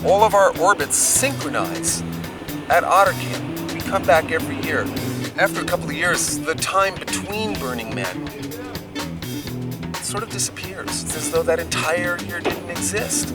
All of our orbits synchronize at Otter Camp. We come back every year. After a couple of years, the time between Burning Man sort of disappears. It's as though that entire year didn't exist.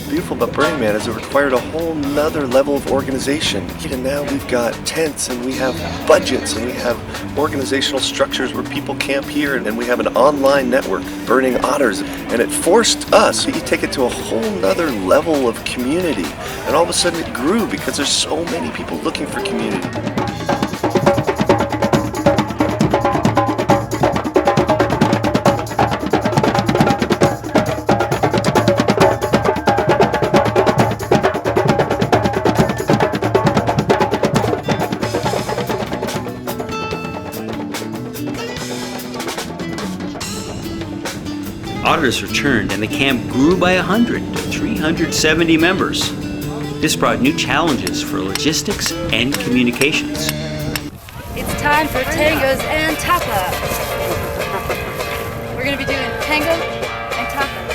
Beautiful about Burning Man is it required a whole nother level of organization. Even now we've got tents and we have budgets and we have organizational structures where people camp here, and we have an online network, Burning Otters, and it forced us, you take it to a whole nother level of community, and all of a sudden it grew because there's so many people looking for community. Otters returned and the camp grew by 100 to 370 members. This brought new challenges for logistics and communications. It's time for tangos and tapas. We're going to be doing tango and tapas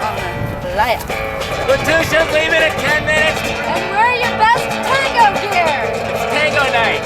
on the playa. Latushas, leave it at 10 minutes. And wear your best tango gear. It's tango night.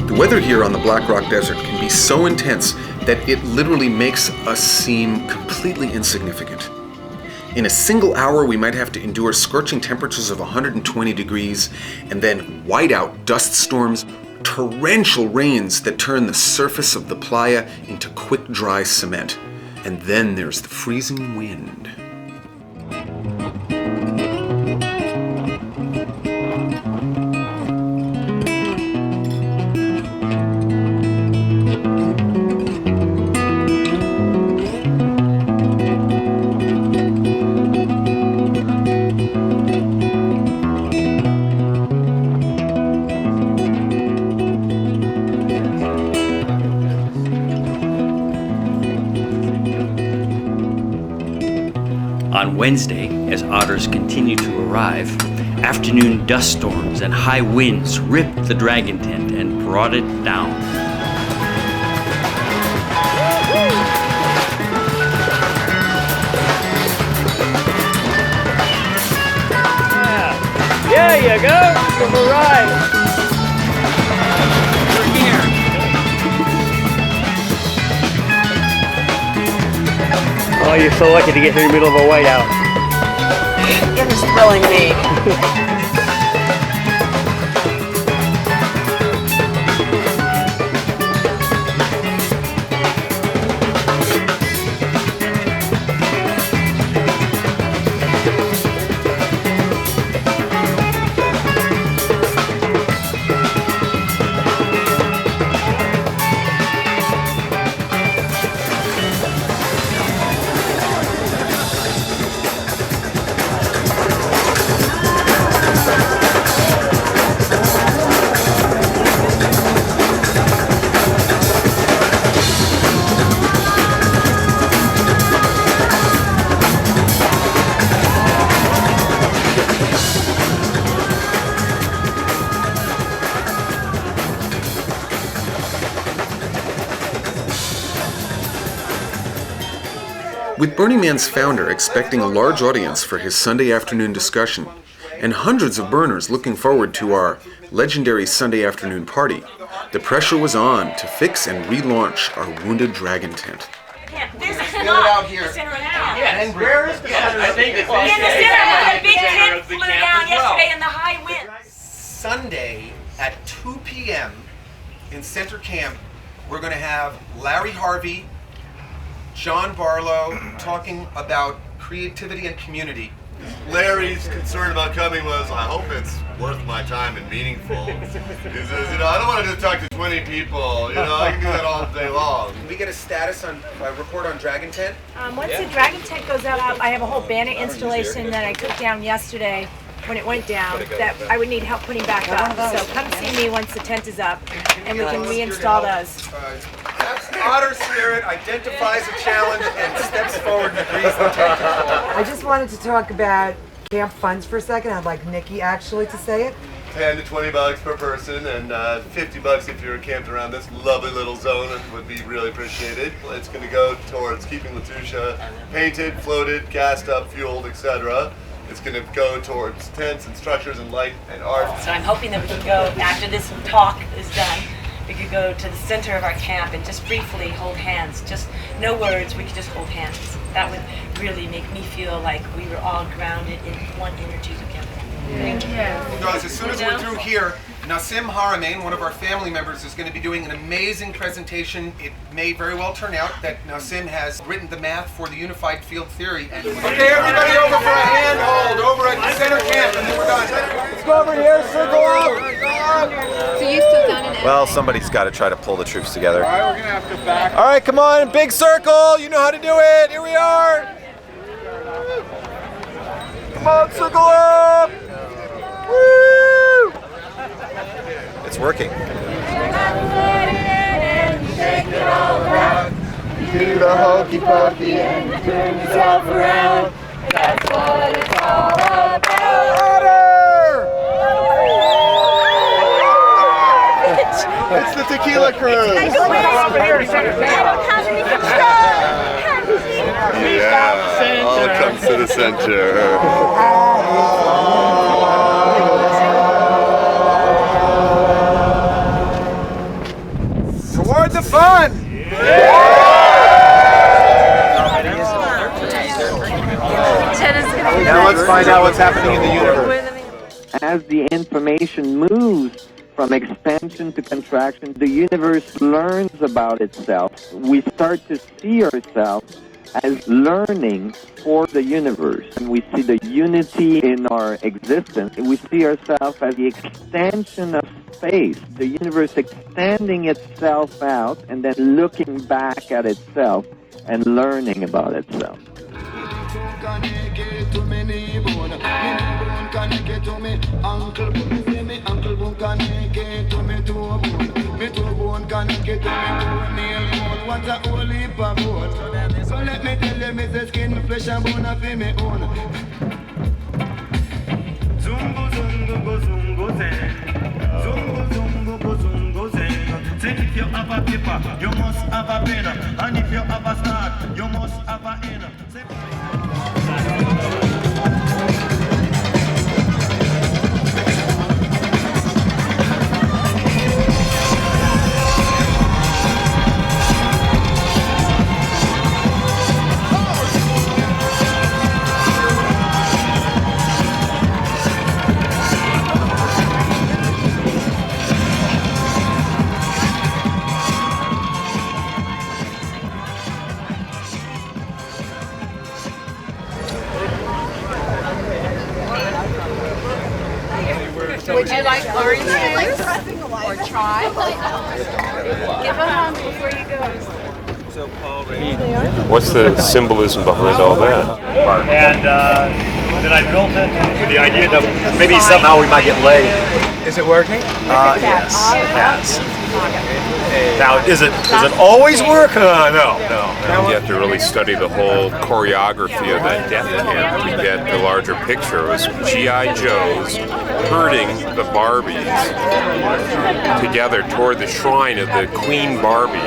The weather here on the Black Rock Desert can be so intense that it literally makes us seem completely insignificant. In a single hour, we might have to endure scorching temperatures of 120 degrees and then whiteout dust storms, torrential rains that turn the surface of the playa into quick, dry cement. And then there's the freezing wind. On Wednesday, as otters continued to arrive, afternoon dust storms and high winds ripped the dragon tent and brought it down. There you go. Give 'em a ride. We're here. Oh, you're so lucky to get here in the middle of a whiteout. You're just thrilling me. With Burning Man's founder expecting a large audience for his Sunday afternoon discussion, and hundreds of burners looking forward to our legendary Sunday afternoon party, the pressure was on to fix and relaunch our Wounded Dragon tent. camp. This is Fill it not out here. the center of town. And where is the center? I think it's In the center, the big tent of the flew camp down as well. yesterday in the high wind. Sunday at 2 p.m. in Center Camp, we're going to have Larry Harvey, John Barlow talking about creativity and community. Larry's concern about coming was, I hope it's worth my time and meaningful. He says, I don't want to just talk to 20 people, I can do that all day long. Can we get a status on report on Dragon Tent? Once the Dragon Tent goes out, I have a whole banner installation that I took down yesterday when it went down that I would need help putting back up. So come see me once the tent is up and we can reinstall those. Otter spirit identifies a challenge and steps forward and agrees the tent. I just wanted to talk about camp funds for a second. I'd like Nikki actually to say it. 10 to 20 bucks per person, and 50 bucks if you're camped around this lovely little zone, and would be really appreciated. It's going to go towards keeping Latusha painted, floated, gassed up, fueled, etc. It's going to go towards tents and structures and light and art. So I'm hoping that we can go, after this talk is done, we could go to the center of our camp and just briefly hold hands. Just no words, we could just hold hands. That would really make me feel like we were all grounded in one energy together. Thank you. Guys, as soon as we're through here, Nassim Haramein, one of our family members, is going to be doing an amazing presentation. It may very well turn out that Nassim has written the math for the unified field theory. Okay, everybody over for a handhold over at the center camp, and then we're done. Let's go over here, circle up. So you still down in Well, somebody's got to try to pull the troops together. All right, we're going to have to back. All right, come on, big circle. You know how to do it. Here we are. Come on, circle up. Woo! It's working. Do the hokey pokey and turn yourself around. That's what it's all about. Otter! It's the tequila cruise! Yeah, all comes to the center. Toward the fun! Now let's find out what's happening in the universe. As the information moves from expansion to contraction, the universe learns about itself. We start to see ourselves as learning for the universe. And we see the unity in our existence. We see ourselves as the extension of space, the universe extending itself out and then looking back at itself and learning about itself. So let me tell you, Mrs. Skin, flesh and bone of me own. Zungo, zungo, go, zungo, zen. Zungo, zungo, go, zungo, zen. Say if you have a paper, you must have a pen. And if you have a start, you must have a end. Would you like orange juice? Or try? Give a hug before you go. What's the symbolism behind all that? And then I built it with the idea that maybe somehow we might get laid. Is it working? Yes, it has. Now, does it always work? No. You have to really study the whole choreography of that death camp to get the larger picture. It was G.I. Joes herding the Barbies together toward the shrine of the Queen Barbie.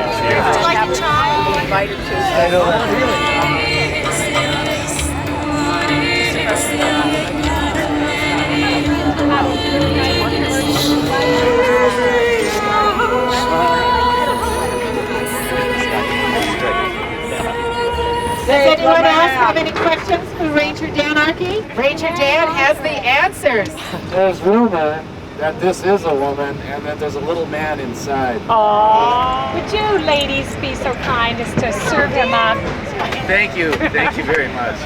Does anyone else have any questions for Ranger Dan Archie? Ranger Dan has the answers. There's rumor that this is a woman and that there's a little man inside. Aww. Would you ladies be so kind as to serve him up? Thank you very much.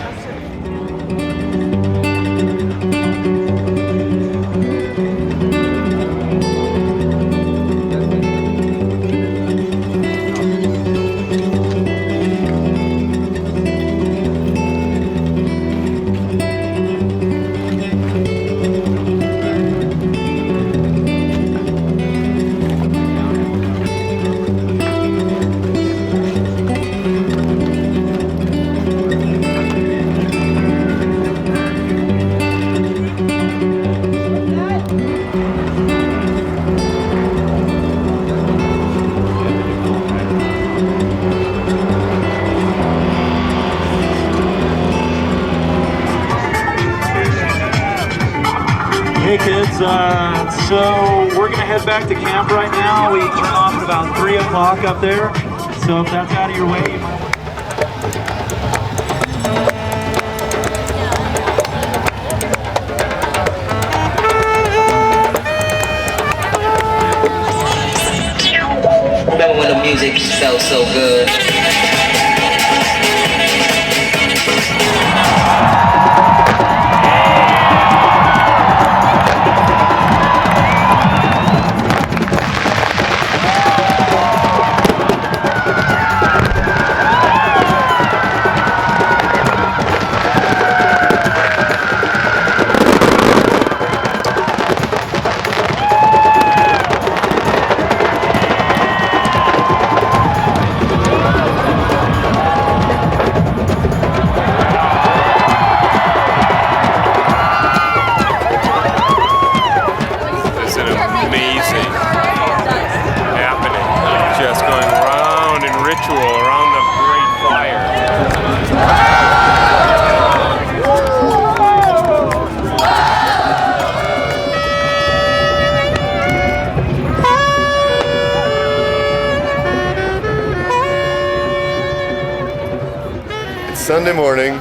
Hey kids, so we're gonna head back to camp right now. We turn off at about 3 o'clock up there. So if that's out of your way, you might Remember when the music felt so good? Sunday morning,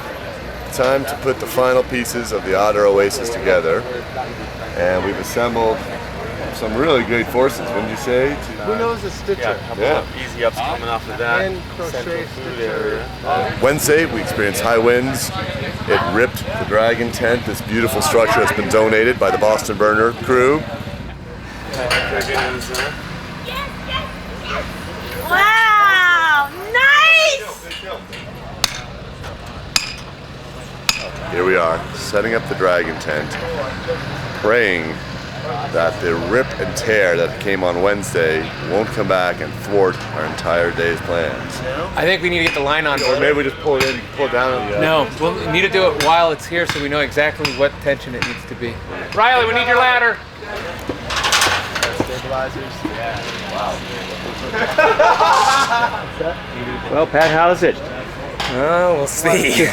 time to put the final pieces of the Otter Oasis together, and we've assembled some really great forces, wouldn't you say? Who knows a stitcher? Yeah, a couple of easy ups coming off of that. And crochet food area. Wednesday, we experienced high winds. It ripped the Dragon tent, this beautiful structure that's been donated by the Boston Burner crew. Wow, nice! Here we are, setting up the Dragon tent, praying that the rip and tear that came on Wednesday won't come back and thwart our entire day's plans. I think we need to get the line on. Or maybe we just pull it in, pull it down. No, we'll need to do it while it's here so we know exactly what tension it needs to be. Riley, we need your ladder. Stabilizers. Yeah. Wow. Well, Pat, how's it? Oh, we'll see.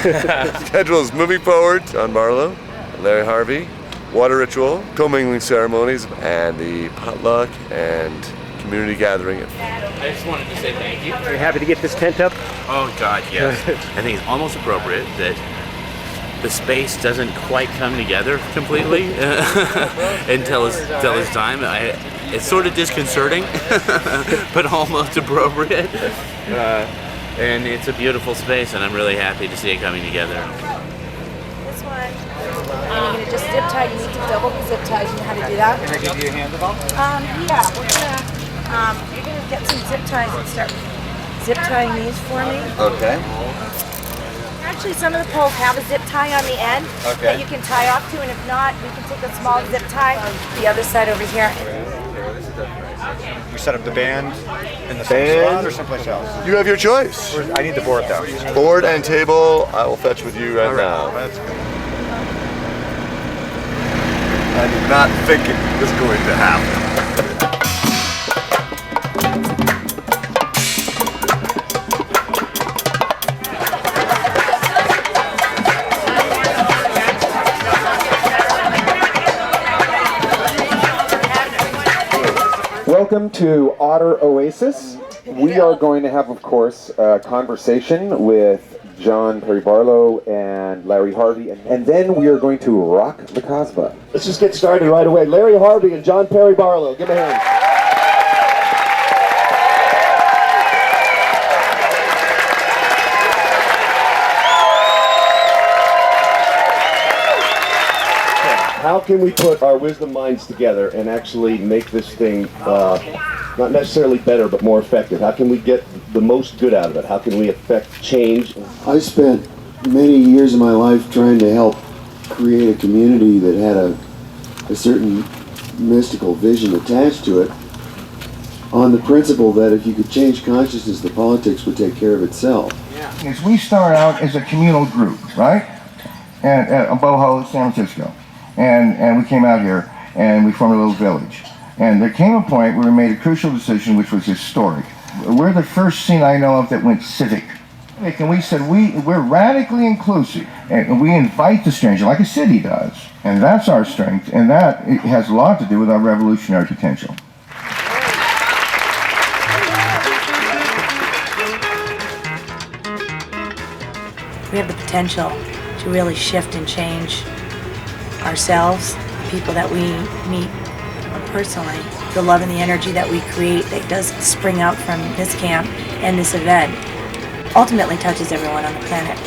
Schedule is moving forward. John Barlow, Larry Harvey, water ritual, commingling ceremonies, and the potluck and community gathering. I just wanted to say thank you. Are you happy to get this tent up? Oh God, yes. I think it's almost appropriate that the space doesn't quite come together completely until it's time. It's sort of disconcerting, but almost appropriate. And it's a beautiful space, and I'm really happy to see it coming together. This one. And you're going to just zip tie. You need to double the zip ties. You know how to do that? Can I give you a hand of them? Yeah. We're you're going to get some zip ties and start zip tying these for me. Okay. Actually, some of the poles have a zip tie on the end that you can tie off to, and if not, we can take a small zip tie the other side over here. We set up the band in the same spot or someplace else? You have your choice. I need the board though. Board and table, I will fetch with you right now. That's good. I did not think it was going to happen. Welcome to Otter Oasis. We are going to have, of course, a conversation with John Perry Barlow and Larry Harvey, and then we are going to rock the Casbah. Let's just get started right away. Larry Harvey and John Perry Barlow. Give me a hand. How can we put our wisdom minds together and actually make this thing not necessarily better, but more effective? How can we get the most good out of it? How can we affect change? I spent many years of my life trying to help create a community that had a certain mystical vision attached to it, on the principle that if you could change consciousness, the politics would take care of itself. Is we start out as a communal group, right? And at Boho, San Francisco. And we came out here and we formed a little village. And there came a point where we made a crucial decision which was historic. We're the first scene I know of that went civic. And we said we're radically inclusive and we invite the stranger like a city does. And that's our strength, and that it has a lot to do with our revolutionary potential. We have the potential to really shift and change ourselves, the people that we meet personally, the love and the energy that we create that does spring out from this camp and this event ultimately touches everyone on the planet.